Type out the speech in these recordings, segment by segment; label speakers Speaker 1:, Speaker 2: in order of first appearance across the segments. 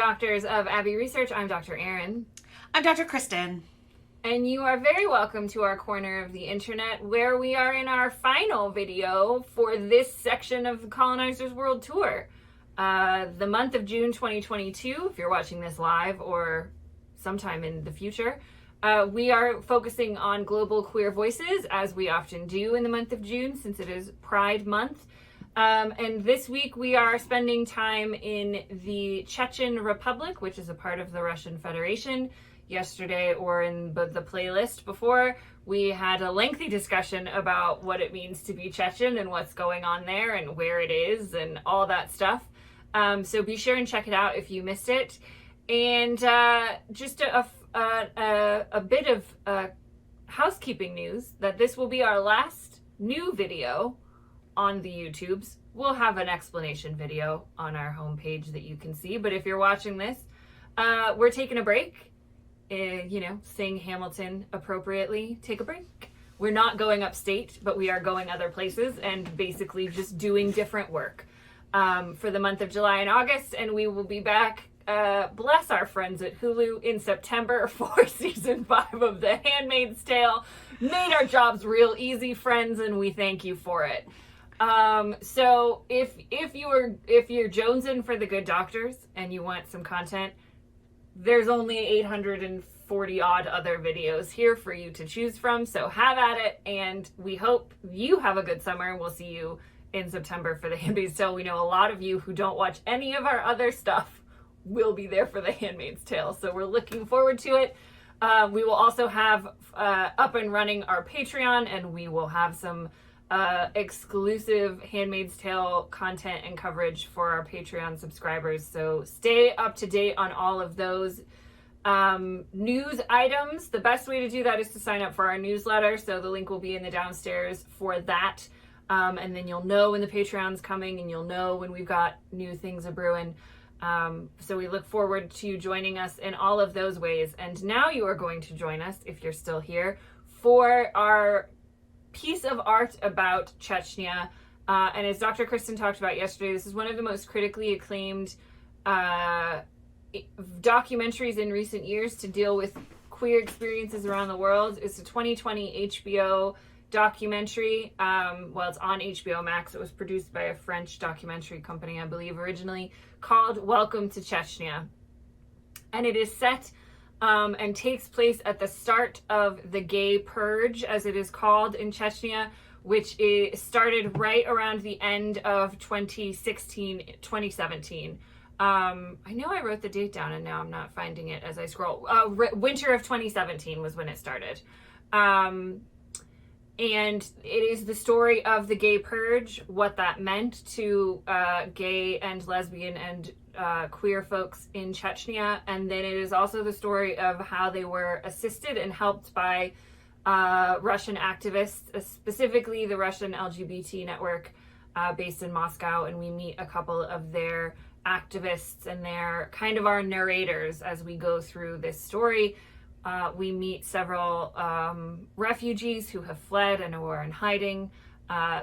Speaker 1: Doctors of Abbey Research. I'm Dr. Erin.
Speaker 2: I'm Dr. Kristen.
Speaker 1: And you are very welcome to our corner of the internet, where we are in our final video for this section of the Colonizer's World Tour. The month of June 2022, if you're watching this live or sometime in the future, we are focusing on global queer voices, as we often do in the month of June, since it is Pride Month. And this week we are spending time in the Chechen Republic, which is a part of the Russian Federation. Yesterday, or in the playlist before, we had a lengthy discussion about what it means to be Chechen and what's going on there and where it is and all that stuff. So be sure and check it out if you missed it. And just a bit of housekeeping news, that this will be our last new video on the YouTubes. We'll have an explanation video on our homepage that you can see, but if you're watching this, we're taking a break. Sing Hamilton appropriately, take a break. We're not going upstate, but we are going other places and basically just doing different work for the month of July and August, and we will be back, bless our friends at Hulu, in September for season 5 of The Handmaid's Tale. Made our jobs real easy, friends, and we thank you for it. So if you're jonesing for the good doctors and you want some content, there's only 840 odd other videos here for you to choose from. So have at it, and we hope you have a good summer, and we'll see you in September for The Handmaid's Tale. We know a lot of you who don't watch any of our other stuff will be there for The Handmaid's Tale, so we're looking forward to it. We will also have up and running our Patreon, and we will have some exclusive Handmaid's Tale content and coverage for our Patreon subscribers. So stay up to date on all of those news items. The best way to do that is to sign up for our newsletter. So the link will be in the downstairs for that. And then you'll know when the Patreon's coming, and you'll know when we've got new things a-brewing. So we look forward to you joining us in all of those ways. And now you are going to join us, if you're still here, for our piece of art about Chechnya. And as Dr. Kristen talked about yesterday, this is one of the most critically acclaimed documentaries in recent years to deal with queer experiences around the world. It's a 2020 HBO documentary. It's on HBO Max. It was produced by a French documentary company, I believe, originally, called Welcome to Chechnya. And it is set and takes place at the start of the gay purge, as it is called in Chechnya, which started right around the end of 2017. I know I wrote the date down, and now I'm not finding it as I scroll. Winter of 2017 was when it started. And it is the story of the gay purge, what that meant to gay and lesbian and queer folks in Chechnya. And then it is also the story of how they were assisted and helped by Russian activists, specifically the Russian LGBT network based in Moscow. And we meet a couple of their activists, and they're kind of our narrators as we go through this story. We meet several refugees who have fled and who are in hiding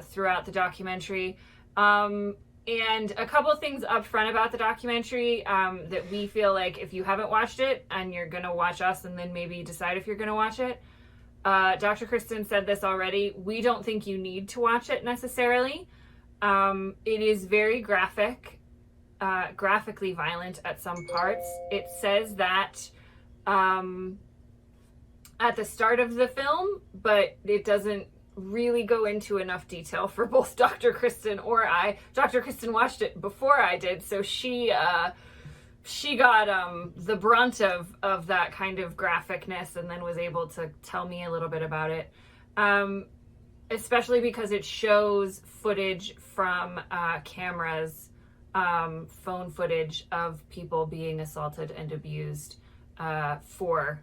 Speaker 1: throughout the documentary. And a couple things up front about the documentary that we feel like, if you haven't watched it and you're going to watch us and then maybe decide if you're going to watch it, Dr. Kristen said this already, we don't think you need to watch it necessarily. It is very graphic, graphically violent at some parts. It says that at the start of the film, but it doesn't really go into enough detail for both Dr. Kristen or I. Dr. Kristen watched it before I did, so she got the brunt of that kind of graphicness, and then was able to tell me a little bit about it, especially because it shows footage from cameras, phone footage of people being assaulted and abused for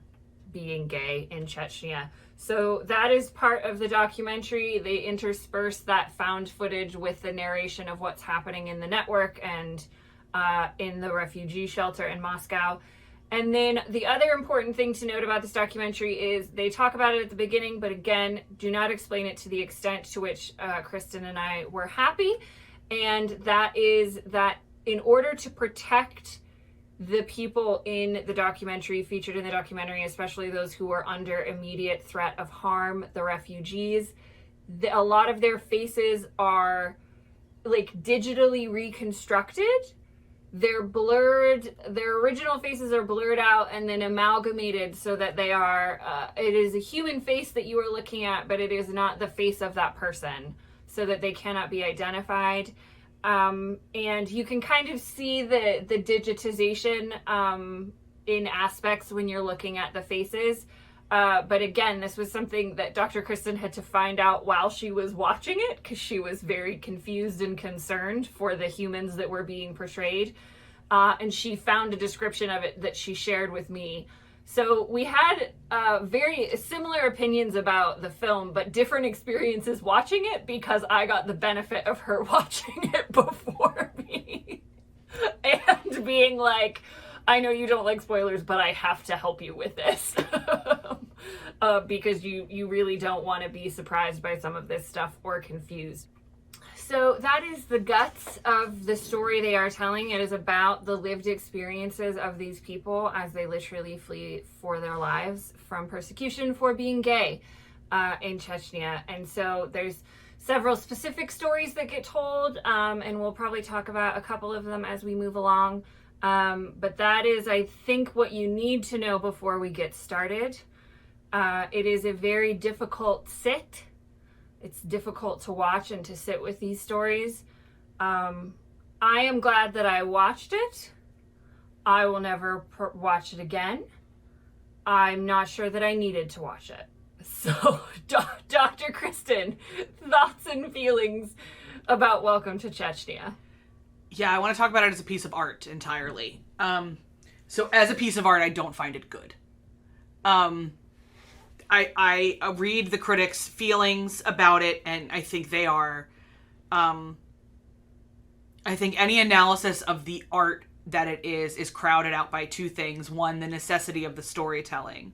Speaker 1: being gay in Chechnya. So that is part of the documentary. They intersperse that found footage with the narration of what's happening in the network and in the refugee shelter in Moscow. And then the other important thing to note about this documentary is they talk about it at the beginning, but again, do not explain it to the extent to which Kristen and I were happy. And that is that in order to protect the people in the documentary, featured in the documentary, especially those who were under immediate threat of harm, the refugees, a lot of their faces are like digitally reconstructed. They're blurred. Their original faces are blurred out and then amalgamated so that they are, it is a human face that you are looking at, but it is not the face of that person, so that they cannot be identified. And you can kind of see the digitization in aspects when you're looking at the faces. But again, this was something that Dr. Kristen had to find out while she was watching it, because she was very confused and concerned for the humans that were being portrayed. And she found a description of it that she shared with me. So we had very similar opinions about the film, but different experiences watching it, because I got the benefit of her watching it before me. And being like, I know you don't like spoilers, but I have to help you with this. Because you really don't want to be surprised by some of this stuff or confused. So that is the guts of the story they are telling. It is about the lived experiences of these people as they literally flee for their lives from persecution for being gay in Chechnya. And so there's several specific stories that get told, and we'll probably talk about a couple of them as we move along. But that is, I think, what you need to know before we get started. It is a very difficult sit. It's difficult to watch and to sit with these stories. I am glad that I watched it. I will never watch it again. I'm not sure that I needed to watch it. So, Dr. Kristen, thoughts and feelings about Welcome to Chechnya?
Speaker 2: Yeah, I want to talk about it as a piece of art entirely. So as a piece of art, I don't find it good. I read the critics' feelings about it, and I think they are, I think any analysis of the art that it is crowded out by two things. One, the necessity of the storytelling,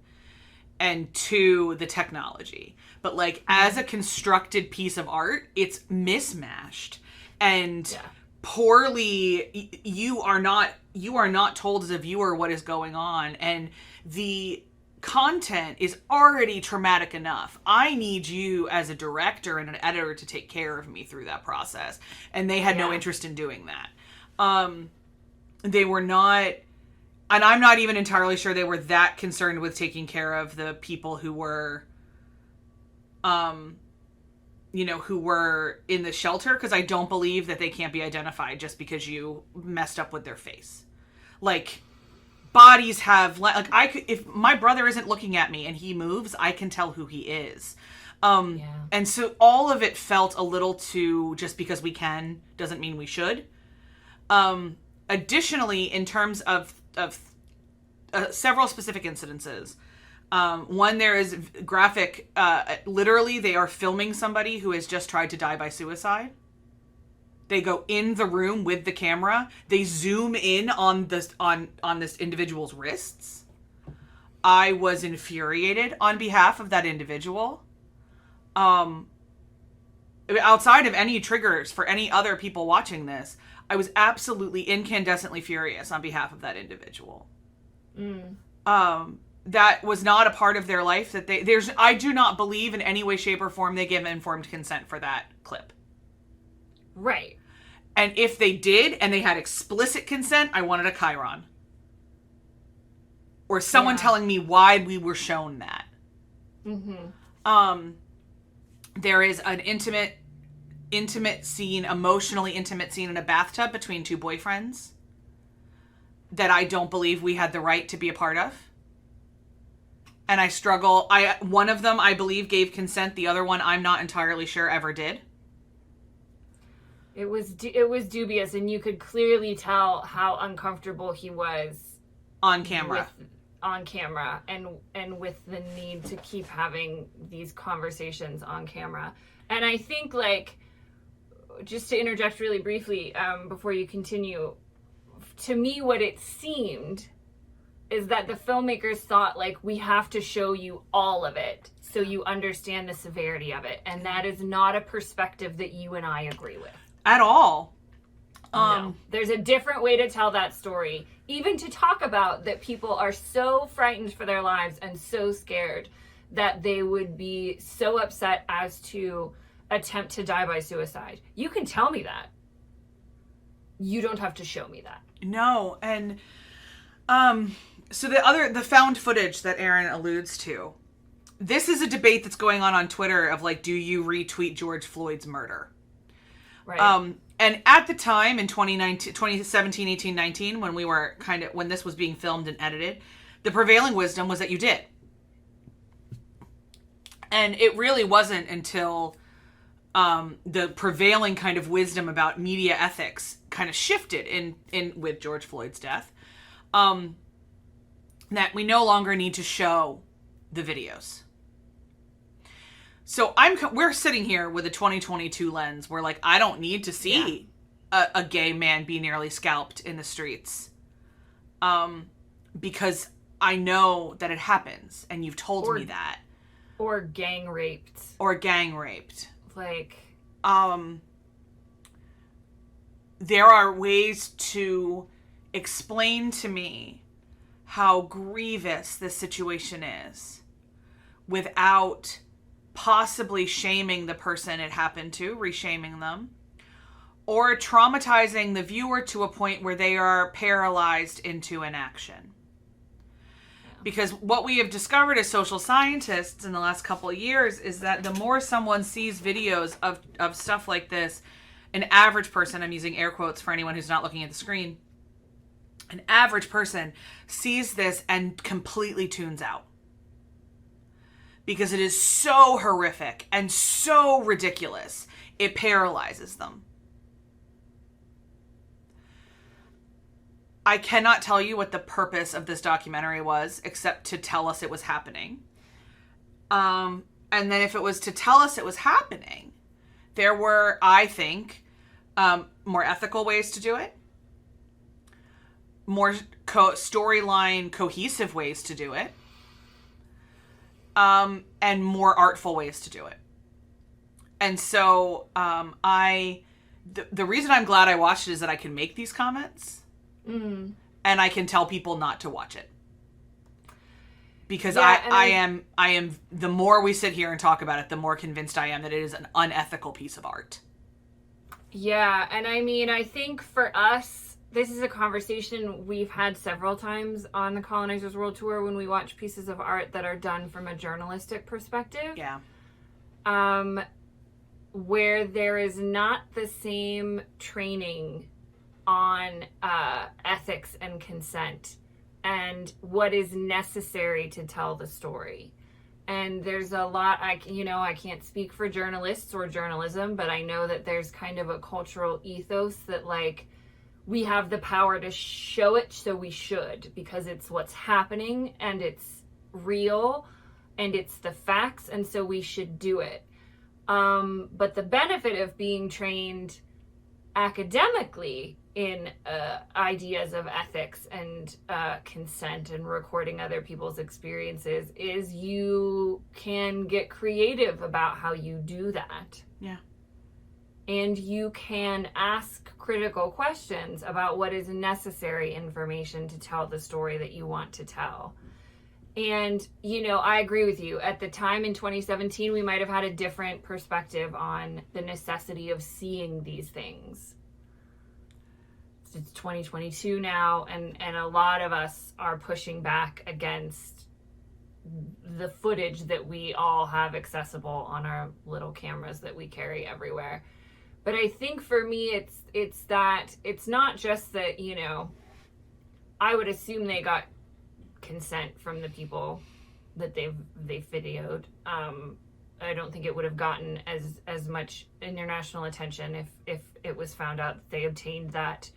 Speaker 2: and two, the technology. But like, as a constructed piece of art, it's mismatched and poorly. You are not told as a viewer what is going on, and the content is already traumatic enough. I need you as a director and an editor to take care of me through that process. And they had no interest in doing that. They were not, and I'm not even entirely sure they were that concerned with taking care of the people who were, who were in the shelter, because I don't believe that they can't be identified just because you messed up with their face. Like, bodies have, like, I could, if my brother isn't looking at me and he moves, I can tell who he is. And so all of it felt a little too, just because we can doesn't mean we should. Additionally, in terms of several specific incidences, one, there is graphic, literally they are filming somebody who has just tried to die by suicide. They go in the room with the camera. They zoom in on this individual's wrists. I was infuriated on behalf of that individual. Outside of any triggers for any other people watching this, I was absolutely incandescently furious on behalf of that individual. That was not a part of their life. I do not believe in any way, shape, or form they give informed consent for that clip.
Speaker 1: Right.
Speaker 2: And if they did, and they had explicit consent, I wanted a chyron. Or someone telling me why we were shown that. There is an intimate scene, emotionally intimate scene in a bathtub between two boyfriends that I don't believe we had the right to be a part of. And I struggle. One of them, I believe, gave consent. The other one, I'm not entirely sure ever did.
Speaker 1: It was dubious, and you could clearly tell how uncomfortable he was
Speaker 2: on camera.
Speaker 1: And with the need to keep having these conversations on camera. And I think, like, just to interject really briefly before you continue, to me what it seemed is that the filmmakers thought, like, we have to show you all of it so you understand the severity of it. And that is not a perspective that you and I agree with.
Speaker 2: At all.
Speaker 1: No. There's a different way to tell that story. Even to talk about that people are so frightened for their lives and so scared that they would be so upset as to attempt to die by suicide. You can tell me that. You don't have to show me that.
Speaker 2: No, and so the found footage that Aaron alludes to, this is a debate that's going on Twitter of like, do you retweet George Floyd's murder?
Speaker 1: Right.
Speaker 2: And at the time in 2017, 18, 19, when this was being filmed and edited, the prevailing wisdom was that you did. And it really wasn't until the prevailing kind of wisdom about media ethics kind of shifted in with George Floyd's death, that we no longer need to show the videos. So we're sitting here with a 2022 lens where like, I don't need to see a gay man be nearly scalped in the streets. Because I know that it happens and you've told me that.
Speaker 1: Or gang raped. Like,
Speaker 2: there are ways to explain to me how grievous this situation is without possibly shaming the person it happened to, reshaming them, or traumatizing the viewer to a point where they are paralyzed into inaction. Because what we have discovered as social scientists in the last couple of years is that the more someone sees videos of stuff like this, an average person, I'm using air quotes for anyone who's not looking at the screen, an average person sees this and completely tunes out. Because it is so horrific and so ridiculous, it paralyzes them. I cannot tell you what the purpose of this documentary was, except to tell us it was happening. And then if it was to tell us it was happening, there were, I think, more ethical ways to do it, more storyline cohesive ways to do it, and more artful ways to do it. And so the reason I'm glad I watched it is that I can make these comments. Mm. And I can tell people not to watch it. Because I am, the more we sit here and talk about it, the more convinced I am that it is an unethical piece of art.
Speaker 1: Yeah, and I mean, I think for us, this is a conversation we've had several times on the Colonizers World Tour when we watch pieces of art that are done from a journalistic perspective.
Speaker 2: Yeah.
Speaker 1: Where there is not the same training on ethics and consent and what is necessary to tell the story. And there's a lot, I can't speak for journalists or journalism, but I know that there's kind of a cultural ethos that like, we have the power to show it, so we should, because it's what's happening and it's real and it's the facts, and so we should do it. But the benefit of being trained academically in ideas of ethics and consent and recording other people's experiences is you can get creative about how you do that.
Speaker 2: Yeah.
Speaker 1: And you can ask critical questions about what is necessary information to tell the story that you want to tell. And, I agree with you. At the time in 2017, we might have had a different perspective on the necessity of seeing these things. It's 2022 now, and a lot of us are pushing back against the footage that we all have accessible on our little cameras that we carry everywhere. But I think for me, it's that it's not just that, I would assume they got consent from the people that they videoed. I don't think it would have gotten as much international attention if it was found out that they obtained that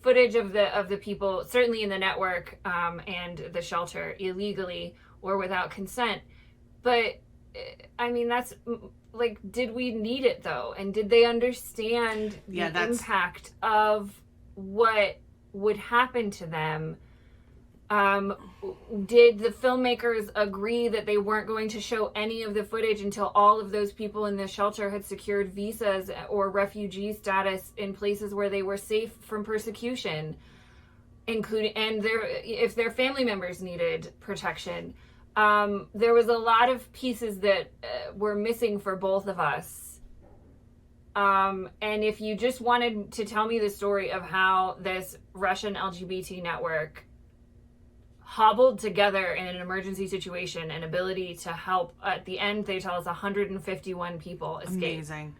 Speaker 1: footage of the people, certainly in the network and the shelter, illegally or without consent. But I mean, that's like, did we need it though? And did they understand the impact of what would happen to them Did the filmmakers agree that they weren't going to show any of the footage until all of those people in the shelter had secured visas or refugee status in places where they were safe from persecution, including, and if their family members needed protection? There was a lot of pieces that were missing for both of us. And if you just wanted to tell me the story of how this Russian LGBT network hobbled together in an emergency situation and ability to help, at the end they tell us 151 people escaped.
Speaker 2: Amazing.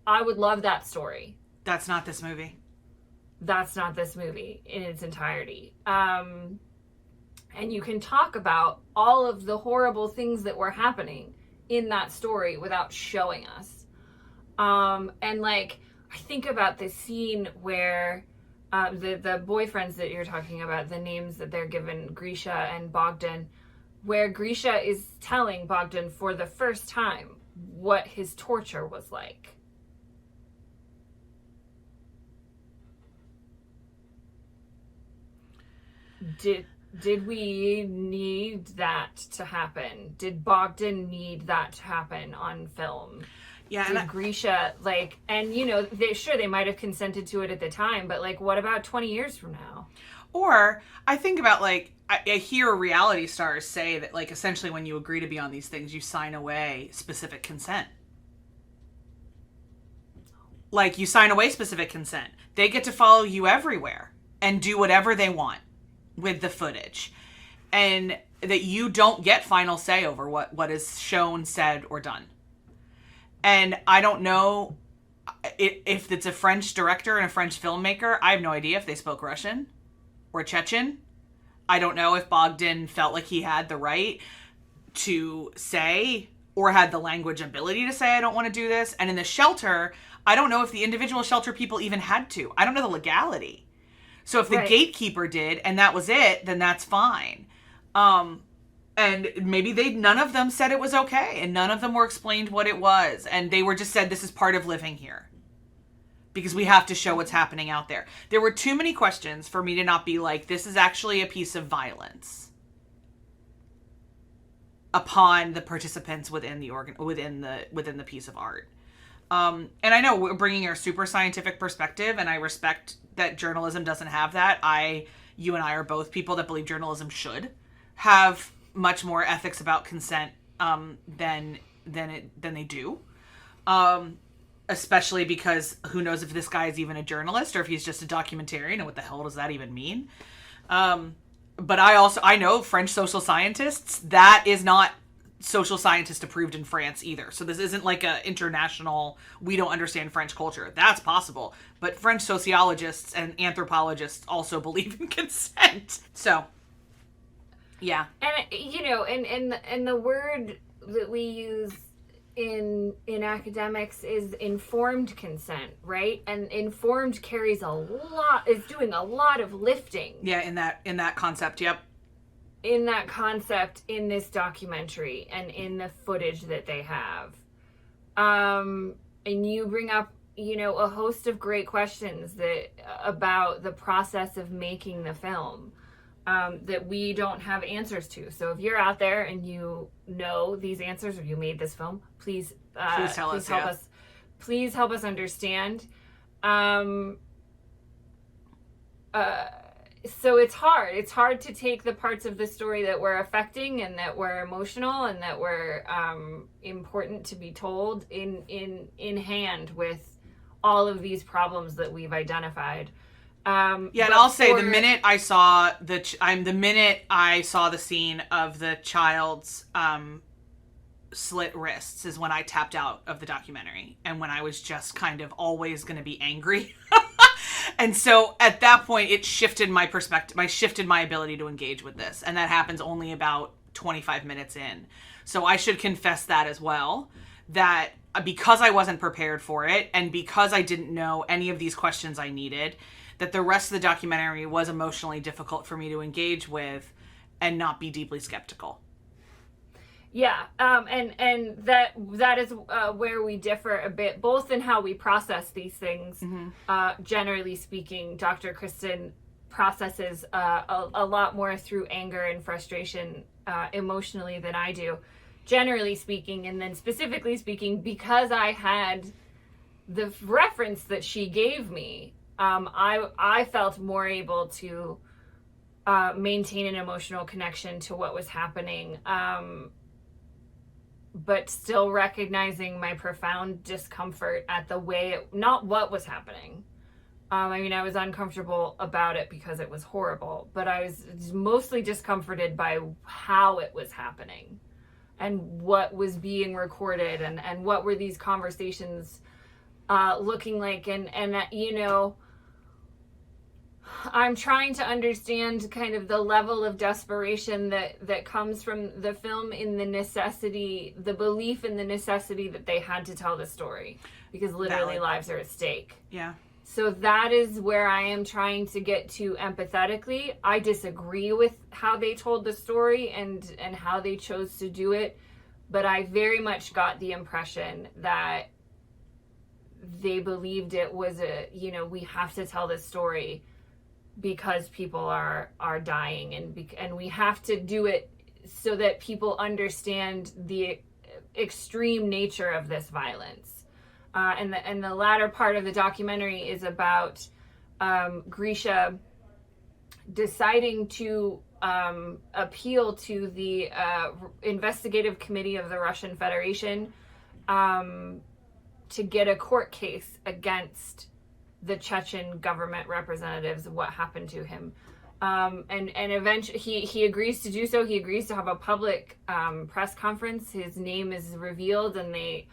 Speaker 1: I would love that story.
Speaker 2: That's not this movie.
Speaker 1: That's not this movie in its entirety. And you can talk about all of the horrible things that were happening in that story without showing us. And like, I think about the scene where the boyfriends that you're talking about, the names that they're given, Grecia and Bogdan, where Grecia is telling Bogdan for the first time what his torture was like. Did we need that to happen? Did Bogdan need that to happen on film?
Speaker 2: Yeah,
Speaker 1: and Grecia, like, and you know, they might have consented to it at the time, but like, what about 20 years from now?
Speaker 2: Or I think about, like, I hear reality stars say that, like, essentially when you agree to be on these things, you sign away specific consent. Like, you sign away specific consent. They get to follow you everywhere and do whatever they want with the footage. And that you don't get final say over what is shown, said, or done. And I don't know if it's a French director and a French filmmaker. I have no idea if they spoke Russian or Chechen. I don't know if Bogdan felt like he had the right to say or had the language ability to say, I don't want to do this. And in the shelter, I don't know if the individual shelter people even had to. I don't know the legality. So if the gatekeeper did and that was it, then that's fine. And maybe none of them said it was okay, and none of them were explained what it was, and they were just said, this is part of living here, because we have to show what's happening out there. There were too many questions for me to not be like, this is actually a piece of violence upon the participants within the within the piece of art. And I know we're bringing our super scientific perspective, and I respect that journalism doesn't have that. You and I are both people that believe journalism should have much more ethics about consent than they do. Especially because who knows if this guy is even a journalist or if he's just a documentarian, and what the hell does that even mean? But I know French social scientists, that is not social scientist approved in France either. So this isn't like a international, we don't understand French culture. That's possible. But French sociologists and anthropologists also believe in consent. So, yeah.
Speaker 1: And, you know, and the word that we use in academics is informed consent, right? And informed carries is doing a lot of lifting.
Speaker 2: Yeah, in that concept, yep.
Speaker 1: In that concept, in this documentary, and in the footage that they have. And you bring up, you know, a host of great questions about the process of making the film that we don't have answers to. So if you're out there and you know these answers, or you made this film, please help us. Please help us understand. So it's hard. It's hard to take the parts of the story that were affecting and that were emotional and that were important to be told in hand with all of these problems that we've identified.
Speaker 2: And I'll say the minute I saw the scene of the child's slit wrists is when I tapped out of the documentary, and when I was just kind of always going to be angry. And so at that point, it shifted my perspective. I shifted my ability to engage with this. And that happens only about 25 minutes in. So I should confess that as well, that because I wasn't prepared for it, and because I didn't know any of these questions I needed, that the rest of the documentary was emotionally difficult for me to engage with and not be deeply skeptical.
Speaker 1: Yeah, and that is where we differ a bit, both in how we process these things. Mm-hmm. Generally speaking, Dr. Kristen processes a lot more through anger and frustration emotionally than I do, generally speaking. And then specifically speaking, because I had the reference that she gave me, I felt more able to maintain an emotional connection to what was happening, but still recognizing my profound discomfort at the way not what was happening. I mean, I was uncomfortable about it because it was horrible, but I was mostly discomforted by how it was happening and what was being recorded, and what were these conversations looking like. And I'm trying to understand kind of the level of desperation that comes from the film, in the belief in the necessity that they had to tell the story, because literally lives are at stake.
Speaker 2: Yeah.
Speaker 1: So that is where I am trying to get to empathetically. I disagree with how they told the story and how they chose to do it, but I very much got the impression that they believed it was we have to tell this story because people are dying, and we have to do it so that people understand the extreme nature of this violence. And the latter part of the documentary is about Grecia deciding to appeal to the investigative committee of the Russian Federation to get a court case against the Chechen government representatives of what happened to him. And eventually he agrees to do so. He agrees to have a public press conference. His name is revealed, and they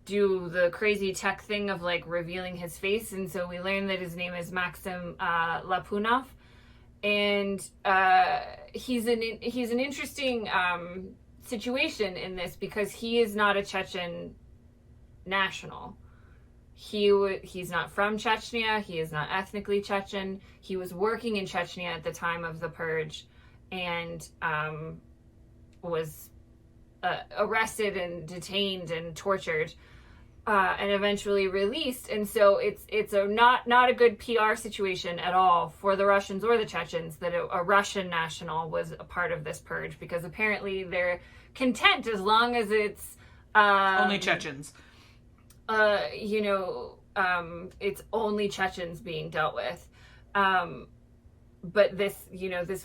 Speaker 1: do the crazy tech thing of like revealing his face. And so we learn that his name is Maxim Lapunov. And he's an interesting situation in this, because he is not a Chechen national. He's not from Chechnya. He is not ethnically Chechen. He was working in Chechnya at the time of the purge, and was arrested and detained and tortured, and eventually released. And so it's a not a good PR situation at all for the Russians or the Chechens that a Russian national was a part of this purge, because apparently they're content as long as it's
Speaker 2: only Chechens.
Speaker 1: It's only Chechens being dealt with. But this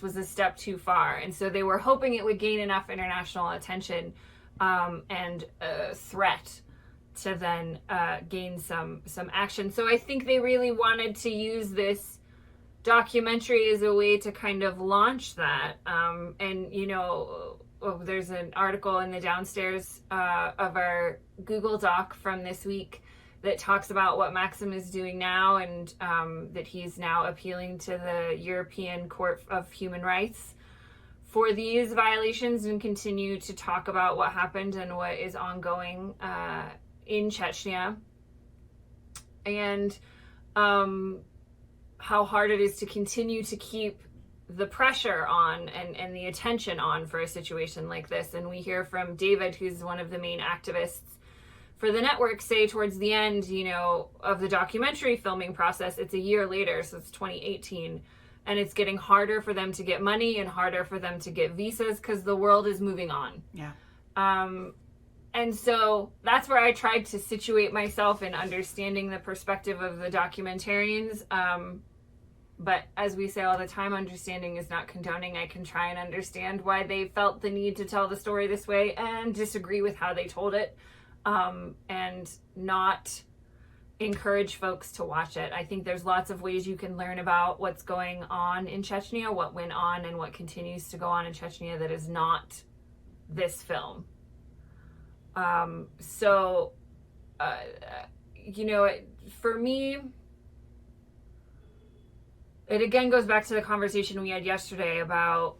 Speaker 1: was a step too far. And so they were hoping it would gain enough international attention and a threat to then gain some action. So I think they really wanted to use this documentary as a way to kind of launch that. There's an article in the downstairs of our Google Doc from this week that talks about what Maxim is doing now, and that he's now appealing to the European Court of Human Rights for these violations, and continue to talk about what happened and what is ongoing in Chechnya, and how hard it is to continue to keep the pressure on and the attention on for a situation like this. And we hear from David, who's one of the main activists for the network, say towards the end, of the documentary filming process, it's a year later, so it's 2018, and it's getting harder for them to get money and harder for them to get visas because the world is moving on.
Speaker 2: Yeah.
Speaker 1: And so that's where I tried to situate myself in understanding the perspective of the documentarians. But as we say all the time, understanding is not condoning. I can try and understand why they felt the need to tell the story this way and disagree with how they told it, and not encourage folks to watch it. I think there's lots of ways you can learn about what's going on in Chechnya, what went on and what continues to go on in Chechnya that is not this film. For me, it again goes back to the conversation we had yesterday about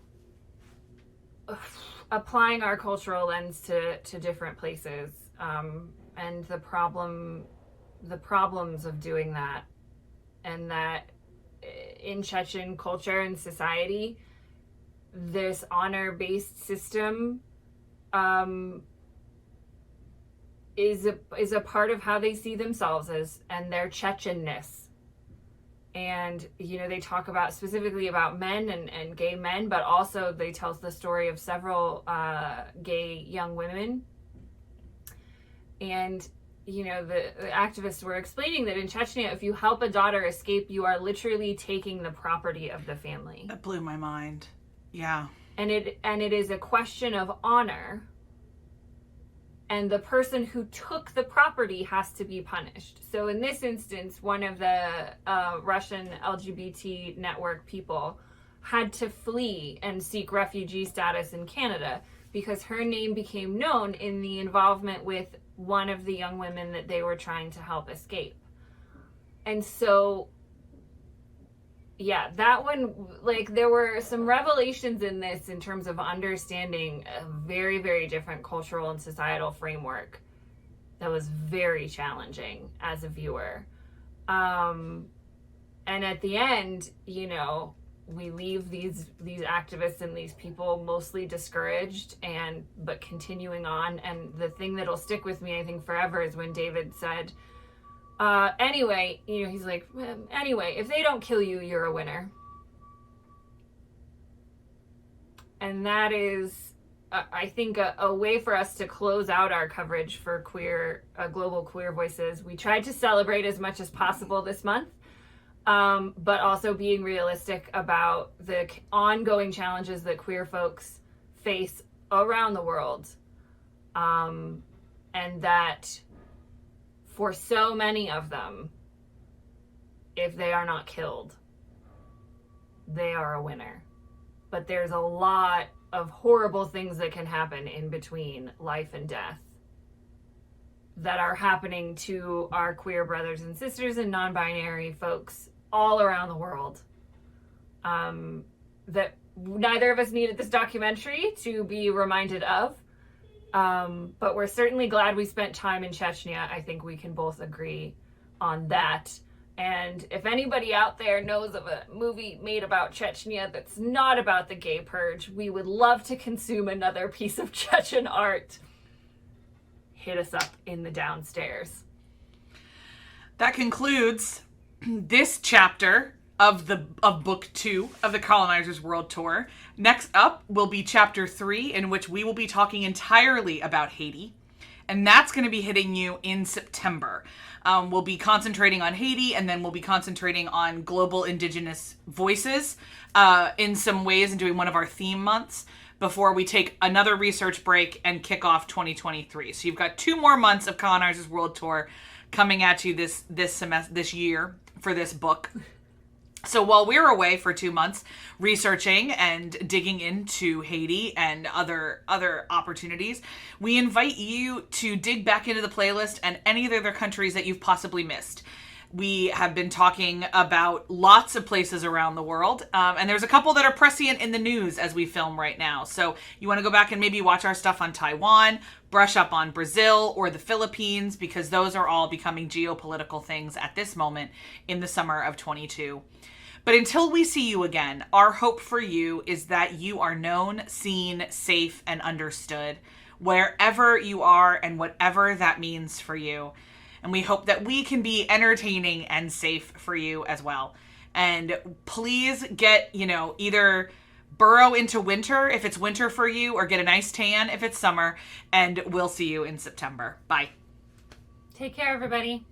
Speaker 1: applying our cultural lens to different places, and the problems of doing that, and that in Chechen culture and society, this honor-based system is a part of how they see themselves and their Chechenness. And, they talk about specifically about men and gay men, but also they tell the story of several gay young women. And, the activists were explaining that in Chechnya, if you help a daughter escape, you are literally taking the property of the family.
Speaker 2: That blew my mind. Yeah.
Speaker 1: And it is a question of honor. And the person who took the property has to be punished. So in this instance, one of the Russian LGBT network people had to flee and seek refugee status in Canada because her name became known in the involvement with one of the young women that they were trying to help escape. And so, yeah, that one, there were some revelations in this in terms of understanding a very, very different cultural and societal framework that was very challenging as a viewer. And at the end, we leave these activists and these people mostly discouraged but continuing on. And the thing that'll stick with me, I think, forever is when David said, anyway, he's like, anyway, if they don't kill you, you're a winner. And that is, I think, a way for us to close out our coverage for global queer voices. We tried to celebrate as much as possible this month, but also being realistic about the ongoing challenges that queer folks face around the world. And that for so many of them, if they are not killed, they are a winner. But there's a lot of horrible things that can happen in between life and death that are happening to our queer brothers and sisters and non-binary folks all around the world. That neither of us needed this documentary to be reminded of. But we're certainly glad we spent time in Chechnya. I think we can both agree on that. And if anybody out there knows of a movie made about Chechnya that's not about the gay purge, we would love to consume another piece of Chechen art. Hit us up in the downstairs.
Speaker 2: That concludes this chapter of book 2 of the Colonizers World Tour. Next up will be chapter 3, in which we will be talking entirely about Haiti. And that's going to be hitting you in September. We'll be concentrating on Haiti, and then we'll be concentrating on global indigenous voices in some ways and doing one of our theme months before we take another research break and kick off 2023. So you've got 2 more months of Colonizers World Tour coming at you this year for this book. So while we're away for 2 months researching and digging into Haiti and other opportunities, we invite you to dig back into the playlist and any of the other countries that you've possibly missed. We have been talking about lots of places around the world, and there's a couple that are prescient in the news as we film right now. So you want to go back and maybe watch our stuff on Taiwan, brush up on Brazil or the Philippines, because those are all becoming geopolitical things at this moment in the summer of 22. But until we see you again, our hope for you is that you are known, seen, safe, and understood wherever you are and whatever that means for you. And we hope that we can be entertaining and safe for you as well. And please get, either burrow into winter if it's winter for you, or get a nice tan if it's summer. And we'll see you in September. Bye.
Speaker 1: Take care, everybody.